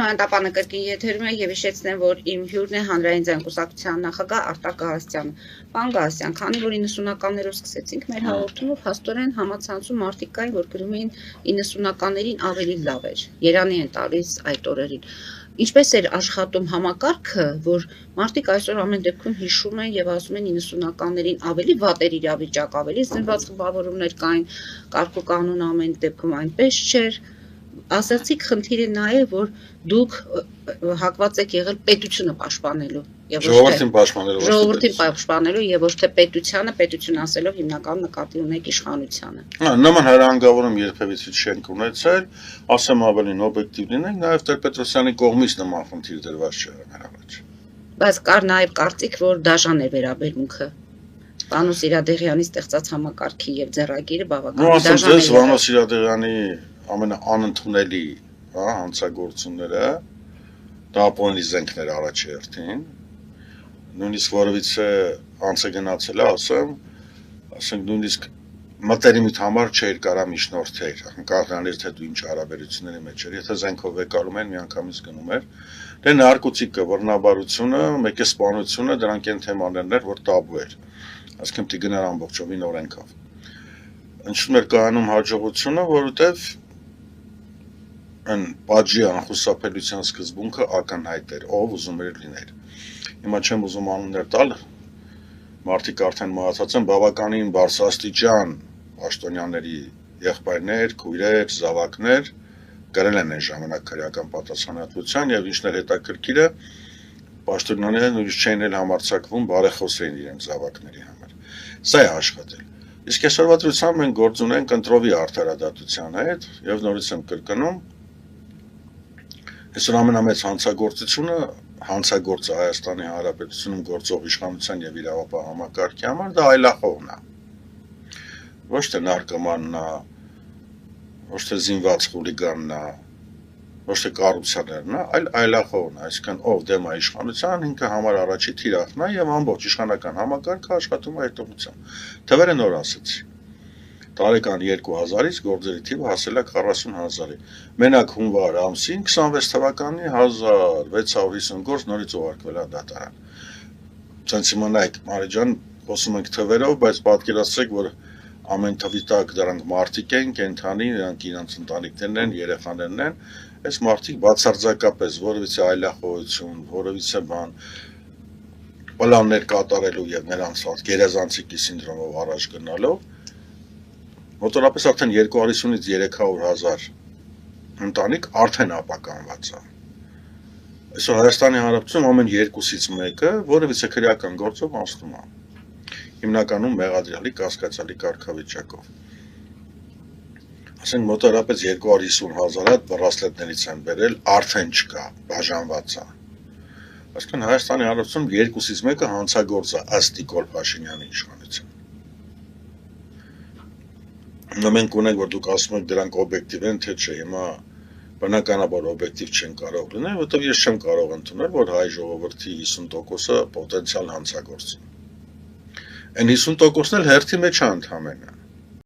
Մանտապանը կրկին եթերում է եւ հիշեցնեմ, որ իմ հյուրն է հանրային ձեռնարկության նախագահ Արտակ Գահաստյանը։ Պարոն Գահաստյան, քանի որ 90-ականներով սկսեցինք մեր հաղորդումը, փաստորեն համացանցում մարդիկ կային, որ գրում էին 90-ականներին ավելի լավ էր։ Երանի են տալիս այդ օրերին։ Ինչպես էր աշխատում համակարգը, որ մարդիկ այսօր ամեն դեպքում հիշում են եւ ասում են 90-ականներին ավելի վատ էր իրավիճակ, ավելի զինված խմբավորումներ կային, կարգ ու կանոն ամեն դեպքում այնպես չէր։ Ասացիք խնդիրը նա է, որ դուք հակված եք եղել պետությունը պաշտպանելու եւ ժողովրդին պաշտպանելու եւ ոչ թե պետություն ասելով հիմնականում նկատի ունեք իշխանությանը։ Նման հրանգավորում երբևիցե չենք ունեցել, ասեմ ավելին օբյեկտիվ լինենք, նաեւ Տեր-Պետրոսյանի կողմից նման խնդիր դրված չէ մեր առաջ։ Բայց կար նաեւ կարծիք, որ դաժան է վերաբերմունքը։ Վանո Սիրադեղյանի ստեղծած համակարգի եւ ձեռագիրը բավական դաժան է։ Վանո Սիրադեղյանի ամենաանընդունելի հանցագործությունները դա ապօրինի զենքներ առաջերտին, նույնիսկ որովիցե անցը գնացել է, ասենք նույնիսկ մտերիմիտ համար չէր կարա միջնորդեր, անկախ թե դու ինչ հարաբերությունների մեջ էր, եթե զենքով վեկարում են, միանգամից գնում էր, դե նարկոտիկը, ոռնաբարությունը, մեկ է սպանությունը, դրանք են թեմաներն էր, որ տաբու էր, այսինքն պիտի գնար ամբողջովին օրենքով։ Ինչու՞ էր կայանում հաջողությունը, որովհետև այն պատժի անխուսափելիության սկզբունքը ակնհայտ էր, ով ուզում էր լիներ։ Հիմա չեմ ուզում անուններ տալ, մարդիկ արդեն մահացած են, բավականին բարձրաստիճան պաշտոնյաների եղբայրներ, քույրեր, զավակներ գրել են այն ժամանակ քրեական պատասխանատվության եւ ինչն էր հետաքրքիրը, պաշտոնյաները նույնիսկ չէին էլ համարձակվում բարեխոսեին իրենց զավակների համար։ Սա է աշխատել։ Իսկ այսօրվա դրությամբ մենք գործ ունենք ընտրովի արդարադատության հետ եւ նորից եմ կրկնում, այսօր ամենամեծ հանցագործը Հայաստանի Հանրապետությունում գործող իշխանության եւ իրավապահ համակարգի համար դա այլախոհն է։ Ոչ թե նարկոմանն է, ոչ թե զինված խուլիգանն է, ոչ թե կառուցիաներն է, այլ այլախոհն է, այսինքն ով դեմ է իշխանության, ինքը համար առաջի թիրախն է եւ ամբողջ իշխանական համակարգը աշխատում է այդ ուղղությամբ։ Թվերը նոր ասեցի։ Տարեկան 2000-ից գործերի թիվը հասել է 40,000-ի։ Մենակ հունվար ամսին 26 թվականի 1650 գործ նորից ուղարկվել է դատարան։ Ցանց իմանայք, Մարի ջան, խոսում ենք թվերով, բայց պատկերացրեք, որ ամեն թվի տակ դրանք մարդիկ են, կենդանի, նրանք իրենց ընտանիքներն են, երեխաներն են, այս մարդիկ բացարձակապես որևիցե այլախոհություն, որևիցե բան պլաններ կատարելու եւ նրանց գերազանցիկի սինդրոմով առաջ գնալով մոտորապես արդեն 250-ից 300,000 ընտանիք արդեն ապականված է։ Այսօր Հայաստանի Հանրապետությունում ամեն 2-ից 1-ը որևիցե քրեական գործով անցնում է։ Հիմնականում մեղադրյալի կասկածալի կարգավիճակով։ Ասենք մոտորապես 250,000 հատ բռասլետներից են բերել, արդեն չկա, բաժանված է։ Այսինքն Հայաստանի Հանրապետությունում 2-ից 1-ը հանցագործ է ըստ Նիկոլ Փաշինյանի իշխանության։ Մենք ունենք, որ դուք ասում եք դրանք օբյեկտիվ են, թե չէ, հիմա բնականաբար օբյեկտիվ չեն կարող լինել, որովհետև ես չեմ կարող ընդունել, որ հայ ժողովրդի 50%-ը պոտենցիալ հանցագործ է։ Այն 50%-ն էլ հերթի մեջ է ընդհանրապես։